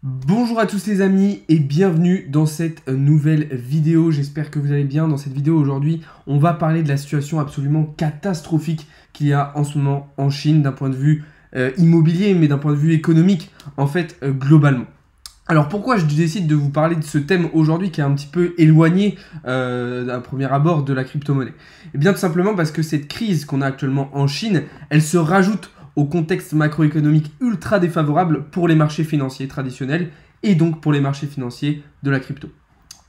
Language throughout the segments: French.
Bonjour à tous les amis et bienvenue dans cette nouvelle vidéo, j'espère que vous allez bien. Dans cette vidéo aujourd'hui, on va parler de la situation absolument catastrophique qu'il y a en ce moment en Chine d'un point de vue immobilier, mais d'un point de vue économique en fait globalement. Alors pourquoi je décide de vous parler de ce thème aujourd'hui qui est un petit peu éloigné d'un premier abord de la crypto-monnaie? Eh bien tout simplement parce que cette crise qu'on a actuellement en Chine, elle se rajoute au contexte macroéconomique ultra défavorable pour les marchés financiers traditionnels et donc pour les marchés financiers de la crypto.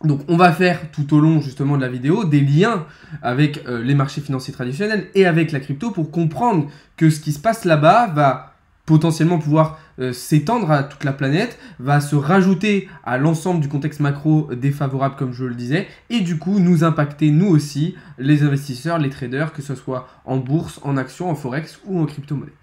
Donc on va faire tout au long justement de la vidéo des liens avec les marchés financiers traditionnels et avec la crypto pour comprendre que ce qui se passe là-bas va potentiellement pouvoir s'étendre à toute la planète, va se rajouter à l'ensemble du contexte macro défavorable comme je le disais, et du coup nous impacter nous aussi, les investisseurs, les traders, que ce soit en bourse, en actions, en forex ou en crypto-monnaie.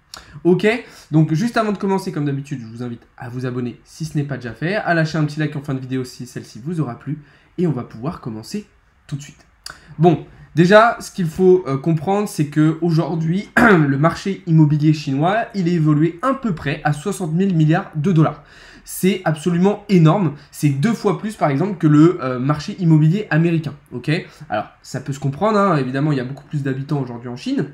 Ok, donc juste avant de commencer, comme d'habitude, je vous invite à vous abonner si ce n'est pas déjà fait, à lâcher un petit like en fin de vidéo si celle-ci vous aura plu, et on va pouvoir commencer tout de suite. Bon, déjà, ce qu'il faut comprendre, c'est qu'aujourd'hui, le marché immobilier chinois, il est évolué à peu près à 60 000 milliards de dollars. C'est absolument énorme, c'est 2 fois plus par exemple que le marché immobilier américain. Ok, alors ça peut se comprendre, hein, évidemment il y a beaucoup plus d'habitants aujourd'hui en Chine,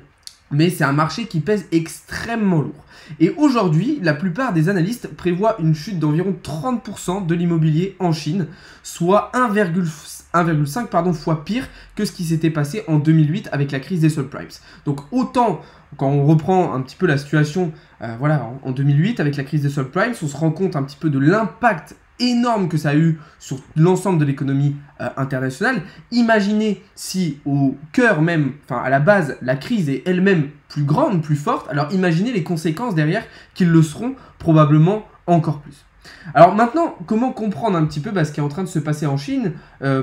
mais c'est un marché qui pèse extrêmement lourd. Et aujourd'hui, la plupart des analystes prévoient une chute d'environ 30% de l'immobilier en Chine, soit 1,5 fois pire que ce qui s'était passé en 2008 avec la crise des subprimes. Donc autant, quand on reprend un petit peu la situation en 2008 avec la crise des subprimes, on se rend compte un petit peu de l'impact énorme que ça a eu sur l'ensemble de l'économie internationale. Imaginez si au cœur même, enfin à la base, la crise est elle-même plus grande, plus forte, alors imaginez les conséquences derrière qui le seront probablement encore plus. Alors maintenant, comment comprendre un petit peu ce qui est en train de se passer en Chine,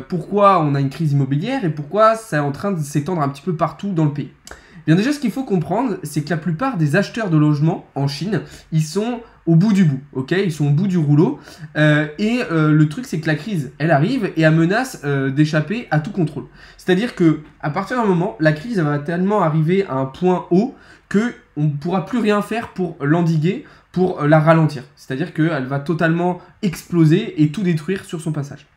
pourquoi on a une crise immobilière et pourquoi ça est en train de s'étendre un petit peu partout dans le pays? Bien déjà, ce qu'il faut comprendre, c'est que la plupart des acheteurs de logements en Chine, ils sont au bout du bout, ok? Ils sont au bout du rouleau. Le truc, c'est que la crise, elle arrive et elle menace d'échapper à tout contrôle. C'est-à-dire que à partir d'un moment, la crise va tellement arriver à un point haut qu'on ne pourra plus rien faire pour l'endiguer, pour la ralentir. C'est-à-dire qu'elle va totalement exploser et tout détruire sur son passage.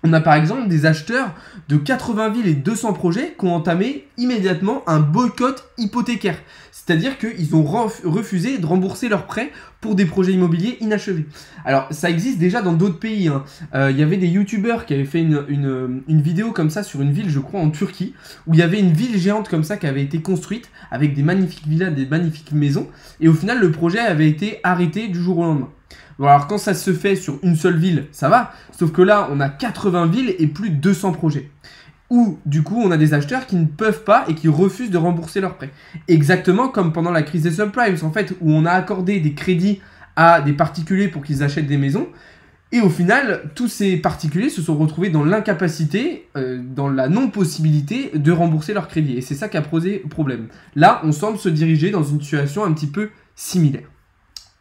On a par exemple des acheteurs de 80 villes et 200 projets qui ont entamé immédiatement un boycott hypothécaire. C'est-à-dire qu'ils ont refusé de rembourser leurs prêts pour des projets immobiliers inachevés. Alors ça existe déjà dans d'autres pays. Hein. Y avait des youtubeurs qui avaient fait une vidéo comme ça sur une ville, je crois en Turquie, où il y avait une ville géante comme ça qui avait été construite avec des magnifiques villas, des magnifiques maisons. Et au final, le projet avait été arrêté du jour au lendemain. Bon, alors quand ça se fait sur une seule ville, ça va, sauf que là, on a 80 villes et plus de 200 projets. Où, du coup, on a des acheteurs qui ne peuvent pas et qui refusent de rembourser leurs prêts. Exactement comme pendant la crise des subprimes, en fait, où on a accordé des crédits à des particuliers pour qu'ils achètent des maisons. Et au final, tous ces particuliers se sont retrouvés dans l'incapacité, dans la non-possibilité de rembourser leurs crédits. Et c'est ça qui a posé problème. Là, on semble se diriger dans une situation un petit peu similaire.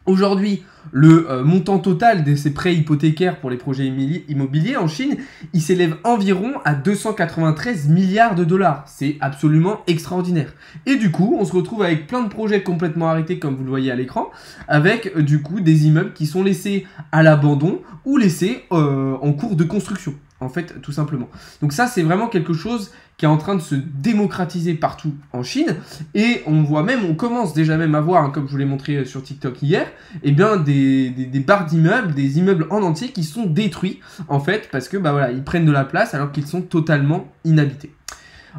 Aujourd'hui, le montant total de ces prêts hypothécaires pour les projets immobiliers en Chine, il s'élève environ à 293 milliards de dollars. C'est absolument extraordinaire. Et du coup, on se retrouve avec plein de projets complètement arrêtés, comme vous le voyez à l'écran, avec du coup des immeubles qui sont laissés à l'abandon ou laissés en cours de construction. En fait, tout simplement. Donc ça, c'est vraiment quelque chose qui est en train de se démocratiser partout en Chine. Et on voit même, on commence déjà même à voir, hein, comme je vous l'ai montré sur TikTok hier, eh bien des barres d'immeubles, des immeubles en entier qui sont détruits, en fait, parce que ils prennent de la place alors qu'ils sont totalement inhabités.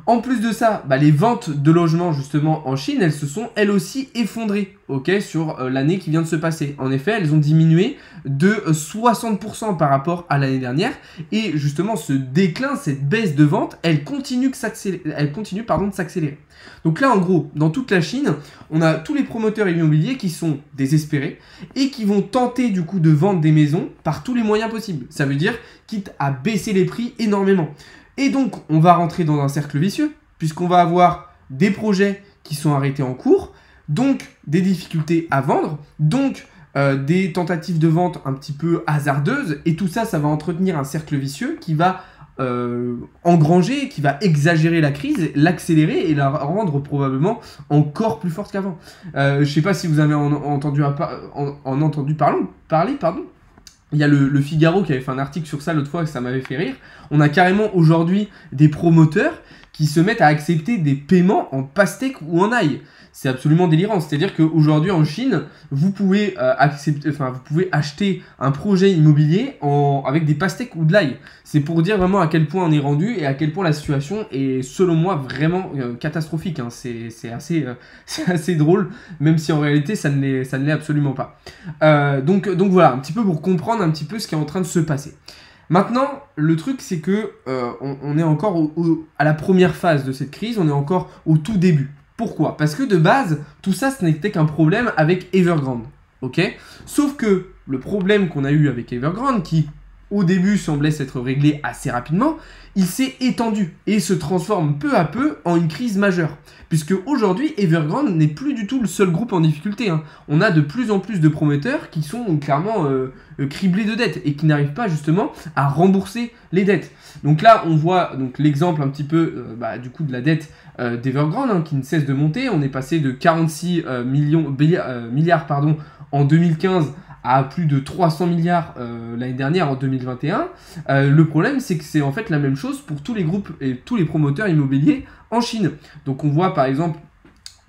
En plus de ça, les ventes de logements justement en Chine, elles se sont elles aussi effondrées sur l'année qui vient de se passer. En effet, elles ont diminué de 60% par rapport à l'année dernière. Et justement, ce déclin, cette baisse de vente, elle continue de s'accélérer. Donc là, en gros, dans toute la Chine, on a tous les promoteurs immobiliers qui sont désespérés et qui vont tenter du coup de vendre des maisons par tous les moyens possibles. Ça veut dire quitte à baisser les prix énormément. Et donc, on va rentrer dans un cercle vicieux, puisqu'on va avoir des projets qui sont arrêtés en cours, donc des difficultés à vendre, donc des tentatives de vente un petit peu hasardeuses, et tout ça, ça va entretenir un cercle vicieux qui va engranger, qui va exagérer la crise, l'accélérer et la rendre probablement encore plus forte qu'avant. Je ne sais pas si vous avez entendu parler, il y a le Figaro qui avait fait un article sur ça l'autre fois, que ça m'avait fait rire. On a carrément aujourd'hui des promoteurs qui se mettent à accepter des paiements en pastèque ou en ail. C'est absolument délirant. C'est-à-dire qu'aujourd'hui en Chine, vous pouvez, vous pouvez acheter un projet immobilier avec des pastèques ou de l'ail. C'est pour dire vraiment à quel point on est rendu et à quel point la situation est, selon moi, vraiment catastrophique. Hein. C'est assez drôle, même si en réalité, ça ne l'est absolument pas. Donc voilà, un petit peu pour comprendre un petit peu ce qui est en train de se passer. Maintenant, le truc, c'est que on est encore à la première phase de cette crise, on est encore au tout début. Pourquoi? Parce que de base, tout ça, ce n'était qu'un problème avec Evergrande. Ok? Sauf que le problème qu'on a eu avec Evergrande, qui au début semblait s'être réglé assez rapidement, il s'est étendu et se transforme peu à peu en une crise majeure. Puisque aujourd'hui, Evergrande n'est plus du tout le seul groupe en difficulté. Hein. On a de plus en plus de promoteurs qui sont clairement criblés de dettes et qui n'arrivent pas justement à rembourser les dettes. Donc là, on voit l'exemple un petit peu du coup de la dette d'Evergrande hein, qui ne cesse de monter. On est passé de 46 milliards en 2015 à plus de 300 milliards l'année dernière en 2021. Le problème, c'est que c'est en fait la même chose pour tous les groupes et tous les promoteurs immobiliers en Chine. Donc on voit par exemple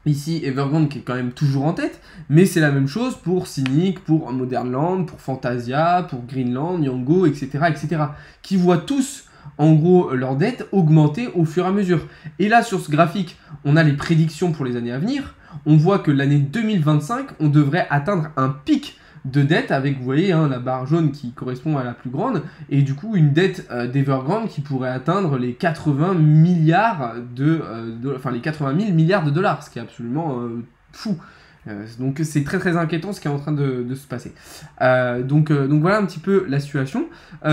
ici Evergrande qui est quand même toujours en tête, mais c'est la même chose pour Scenic, pour Modern Land, pour Fantasia, pour Greenland, Yango, etc., etc., qui voient tous en gros leurs dettes augmenter au fur et à mesure. Et là sur ce graphique, on a les prédictions pour les années à venir. On voit que l'année 2025, on devrait atteindre un pic de dette avec, vous voyez, hein, la barre jaune qui correspond à la plus grande, et du coup une dette d'Evergrande qui pourrait atteindre les 80 milliards les 80 000 milliards de dollars, ce qui est absolument fou. Donc c'est très très inquiétant ce qui est en train de se passer. Donc voilà un petit peu la situation.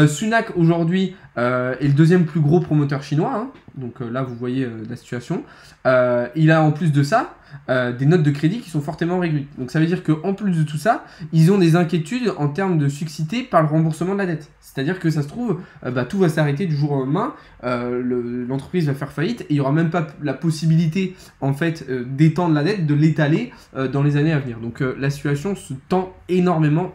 Sunac aujourd'hui est le deuxième plus gros promoteur chinois. Hein. Donc là vous voyez la situation. Il a en plus de ça des notes de crédit qui sont fortement réduites. Donc ça veut dire qu'en plus de tout ça, ils ont des inquiétudes en termes de succité par le remboursement de la dette. C'est-à-dire que ça se trouve, tout va s'arrêter du jour au lendemain, l'entreprise va faire faillite et il n'y aura même pas la possibilité en fait d'étendre la dette, de l'étaler dans les années à venir. Donc la situation se tend énormément.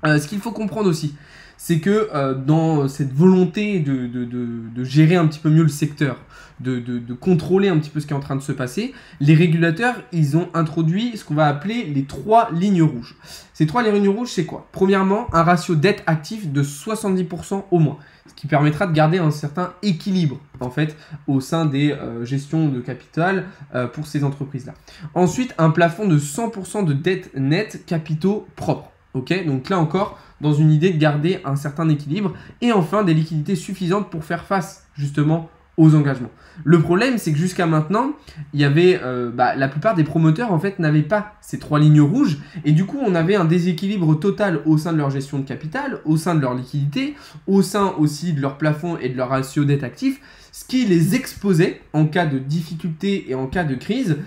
Ce qu'il faut comprendre aussi, c'est que dans cette volonté de gérer un petit peu mieux le secteur, de contrôler un petit peu ce qui est en train de se passer, les régulateurs, ils ont introduit ce qu'on va appeler les 3 lignes rouges. Ces 3 lignes rouges, c'est quoi? Premièrement, un ratio dette-actif de 70% au moins, ce qui permettra de garder un certain équilibre en fait au sein des gestions de capital pour ces entreprises-là. Ensuite, un plafond de 100% de dette nette capitaux propres. Ok, donc là encore, dans une idée de garder un certain équilibre. Et enfin, des liquidités suffisantes pour faire face justement aux engagements. Le problème, c'est que jusqu'à maintenant, il y avait la plupart des promoteurs en fait n'avaient pas ces 3 lignes rouges. Et du coup, on avait un déséquilibre total au sein de leur gestion de capital, au sein de leur liquidité, au sein aussi de leur plafond et de leur ratio dette actif, ce qui les exposait en cas de difficulté et en cas de crise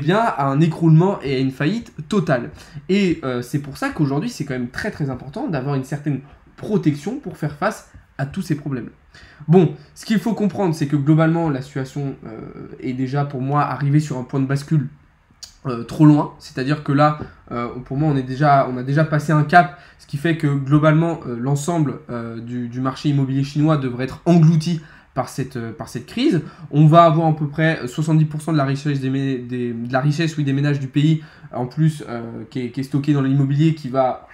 à un écroulement et à une faillite totale. Et c'est pour ça qu'aujourd'hui, c'est quand même très très important d'avoir une certaine protection pour faire face à tous ces problèmes. Bon, ce qu'il faut comprendre, c'est que globalement, la situation est déjà pour moi arrivée sur un point de bascule trop loin. C'est-à-dire que là, pour moi, on a déjà passé un cap, ce qui fait que globalement, l'ensemble du marché immobilier chinois devrait être englouti par cette crise. On va avoir à peu près 70% de la richesse des ménages du pays, en plus, qui est stockée dans l'immobilier, qui va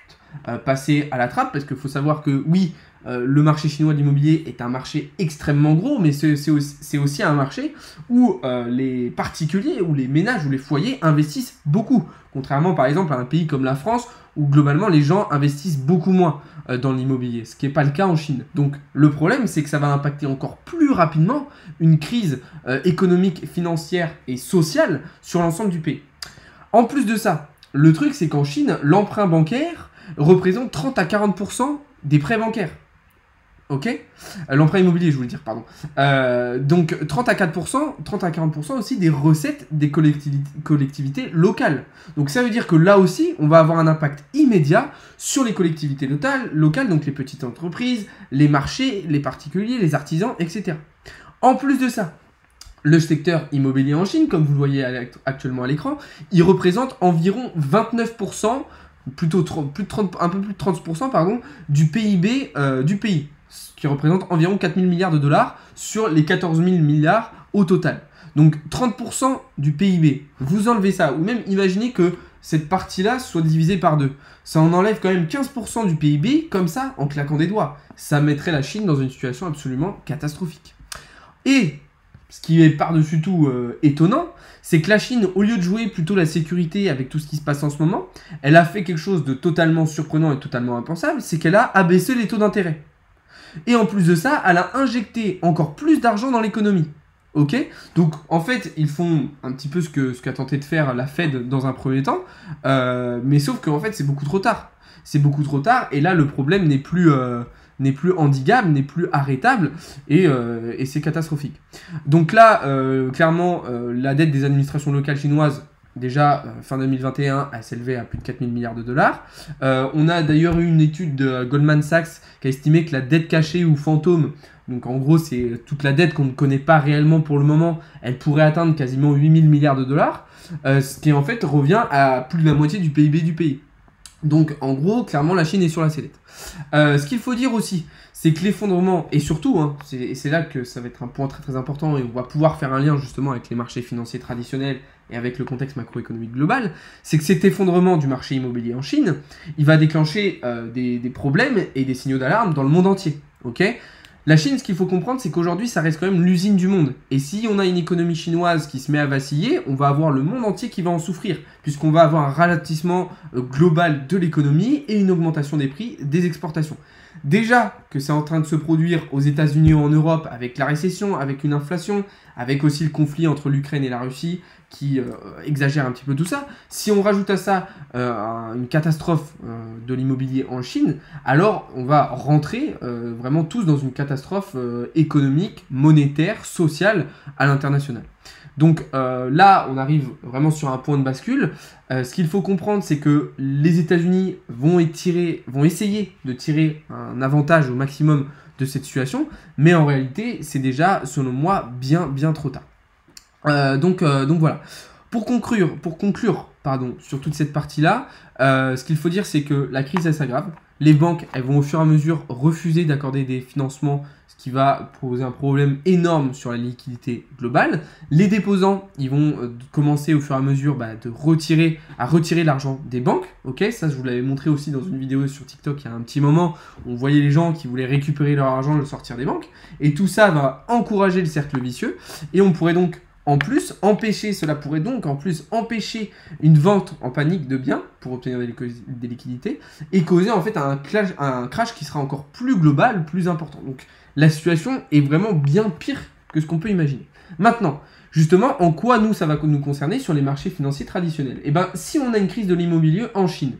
passer à la trappe, parce qu'il faut savoir que oui, le marché chinois de l'immobilier est un marché extrêmement gros, mais c'est aussi un marché où les particuliers, ou les ménages, ou les foyers investissent beaucoup. Contrairement par exemple à un pays comme la France, où globalement les gens investissent beaucoup moins dans l'immobilier, ce qui n'est pas le cas en Chine. Donc le problème, c'est que ça va impacter encore plus rapidement une crise économique, financière et sociale sur l'ensemble du pays. En plus de ça, le truc, c'est qu'en Chine, l'emprunt bancaire représente 30 à 40% des prêts bancaires. Ok, l'emprunt immobilier, je voulais dire, pardon. Donc 30 à 40% aussi des recettes des collectivités locales. Donc ça veut dire que là aussi, on va avoir un impact immédiat sur les collectivités locales, donc les petites entreprises, les marchés, les particuliers, les artisans, etc. En plus de ça, le secteur immobilier en Chine, comme vous le voyez actuellement à l'écran, il représente environ 29% plutôt un peu plus de 30% pardon, du PIB du pays, ce qui représente environ 4 000 milliards de dollars sur les 14 000 milliards au total. Donc 30% du PIB, vous enlevez ça, ou même imaginez que cette partie-là soit divisée par deux. Ça en enlève quand même 15% du PIB, comme ça, en claquant des doigts. Ça mettrait la Chine dans une situation absolument catastrophique. Et ce qui est par-dessus tout étonnant, c'est que la Chine, au lieu de jouer plutôt la sécurité avec tout ce qui se passe en ce moment, elle a fait quelque chose de totalement surprenant et totalement impensable, c'est qu'elle a abaissé les taux d'intérêt. Et en plus de ça, elle a injecté encore plus d'argent dans l'économie. Ok, donc en fait ils font un petit peu ce qu'a tenté de faire la Fed dans un premier temps, mais sauf qu'en fait c'est beaucoup trop tard. C'est beaucoup trop tard et là le problème n'est plus endiguable, n'est plus arrêtable et c'est catastrophique. Donc là clairement la dette des administrations locales chinoises, déjà fin 2021, elle s'élevait à plus de 4 000 milliards de dollars. On a d'ailleurs eu une étude de Goldman Sachs qui a estimé que la dette cachée ou fantôme, donc en gros c'est toute la dette qu'on ne connaît pas réellement pour le moment, elle pourrait atteindre quasiment 8 000 milliards de dollars, ce qui en fait revient à plus de la moitié du PIB du pays. Donc en gros, clairement la Chine est sur la sellette. Ce qu'il faut dire aussi, c'est que l'effondrement, et surtout, hein, c'est là que ça va être un point très très important, et on va pouvoir faire un lien justement avec les marchés financiers traditionnels et avec le contexte macroéconomique global, c'est que cet effondrement du marché immobilier en Chine, il va déclencher des problèmes et des signaux d'alarme dans le monde entier. Okay, la Chine, ce qu'il faut comprendre, c'est qu'aujourd'hui, ça reste quand même l'usine du monde. Et si on a une économie chinoise qui se met à vaciller, on va avoir le monde entier qui va en souffrir, puisqu'on va avoir un ralentissement global de l'économie et une augmentation des prix des exportations. Déjà que c'est en train de se produire aux États-Unis ou en Europe avec la récession, avec une inflation, avec aussi le conflit entre l'Ukraine et la Russie qui exagère un petit peu tout ça. Si on rajoute à ça une catastrophe de l'immobilier en Chine, alors on va rentrer vraiment tous dans une catastrophe économique, monétaire, sociale à l'international. Donc là, on arrive vraiment sur un point de bascule. Ce qu'il faut comprendre, c'est que les États-Unis vont essayer de tirer un avantage au maximum de cette situation, mais en réalité, c'est déjà, selon moi, bien trop tard. Donc voilà. Pour conclure sur toute cette partie-là, ce qu'il faut dire, c'est que la crise, elle s'aggrave. Les banques, elles vont au fur et à mesure refuser d'accorder des financements, ce qui va poser un problème énorme sur la liquidité globale. Les déposants, ils vont commencer au fur et à mesure de retirer l'argent des banques. Ok, ça, je vous l'avais montré aussi dans une vidéo sur TikTok il y a un petit moment. On voyait les gens qui voulaient récupérer leur argent et le sortir des banques. Et tout ça va encourager le cercle vicieux. Et on pourrait donc cela pourrait donc en plus empêcher une vente en panique de biens pour obtenir des liquidités et causer en fait un crash qui sera encore plus global, plus important. Donc la situation est vraiment bien pire que ce qu'on peut imaginer. Maintenant, justement, en quoi ça va nous concerner sur les marchés financiers traditionnels? Eh bien, si on a une crise de l'immobilier en Chine,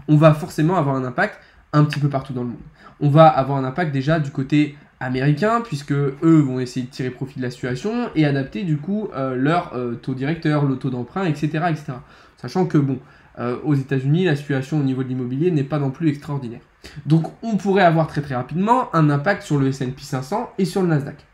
on va forcément avoir un impact un petit peu partout dans le monde. On va avoir un impact déjà du côté américains, puisque eux vont essayer de tirer profit de la situation et adapter du coup leur taux directeur, le taux d'emprunt, etc., etc. Sachant que aux États-Unis, la situation au niveau de l'immobilier n'est pas non plus extraordinaire. Donc on pourrait avoir très très rapidement un impact sur le S&P 500 et sur le Nasdaq.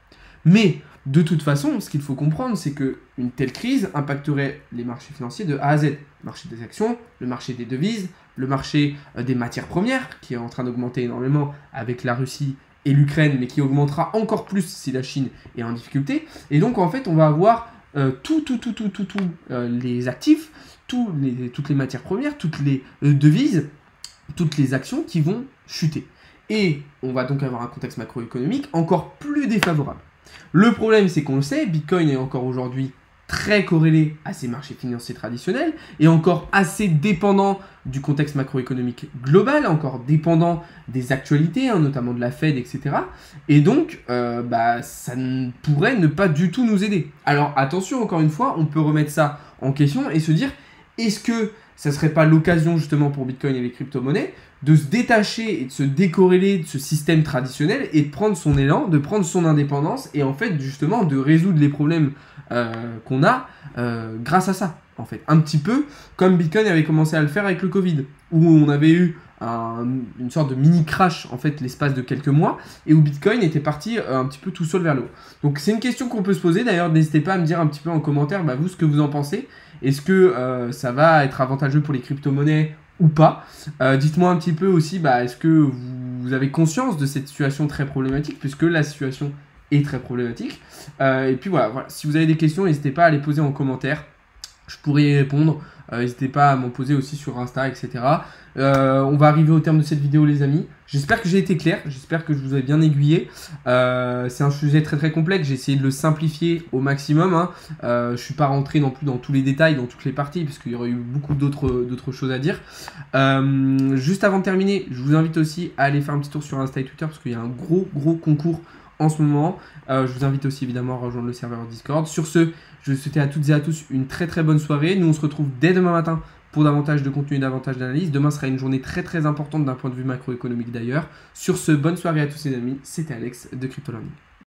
Mais de toute façon, ce qu'il faut comprendre, c'est qu'une telle crise impacterait les marchés financiers de A à Z. Le marché des actions, le marché des devises, le marché des matières premières, qui est en train d'augmenter énormément avec la Russie et l'Ukraine, mais qui augmentera encore plus si la Chine est en difficulté. Et donc, en fait, on va avoir les actifs, toutes les matières premières, toutes les devises, toutes les actions qui vont chuter. Et on va donc avoir un contexte macroéconomique encore plus défavorable. Le problème, c'est qu'on le sait, Bitcoin est encore aujourd'hui très corrélé à ces marchés financiers traditionnels et encore assez dépendant du contexte macroéconomique global, encore dépendant des actualités, notamment de la Fed, etc. Et donc, ça pourrait ne pas du tout nous aider. Alors attention, encore une fois, on peut remettre ça en question et se dire, est-ce que ça ne serait pas l'occasion justement pour Bitcoin et les crypto-monnaies de se détacher et de se décorréler de ce système traditionnel et de prendre son élan, de prendre son indépendance et en fait justement de résoudre les problèmes qu'on a grâce à ça, en fait. Un petit peu comme Bitcoin avait commencé à le faire avec le Covid, où on avait eu une sorte de mini crash en fait l'espace de quelques mois et où Bitcoin était parti un petit peu tout seul vers le haut. Donc c'est une question qu'on peut se poser, d'ailleurs n'hésitez pas à me dire un petit peu en commentaire vous ce que vous en pensez. Est-ce que ça va être avantageux pour les crypto-monnaies ou pas. Dites-moi un petit peu aussi, est-ce que vous avez conscience de cette situation très problématique, puisque la situation est très problématique. Et puis voilà, si vous avez des questions, n'hésitez pas à les poser en commentaire. Je pourrais y répondre. N'hésitez pas à m'en poser aussi sur Insta, etc. On va arriver au terme de cette vidéo, les amis. J'espère que j'ai été clair. J'espère que je vous ai bien aiguillé. C'est un sujet très très complexe. J'ai essayé de le simplifier au maximum. Je ne suis pas rentré non plus dans tous les détails, dans toutes les parties, parce qu'il y aurait eu beaucoup d'autres choses à dire. Juste avant de terminer, je vous invite aussi à aller faire un petit tour sur Insta et Twitter, parce qu'il y a un gros concours en ce moment. Je vous invite aussi évidemment à rejoindre le serveur Discord. Sur ce, je vous souhaite à toutes et à tous une très très bonne soirée. Nous on se retrouve dès demain matin pour davantage de contenu et davantage d'analyse. Demain sera une journée très très importante d'un point de vue macroéconomique d'ailleurs. Sur ce, bonne soirée à tous les amis. C'était Alex de Crypto Learning.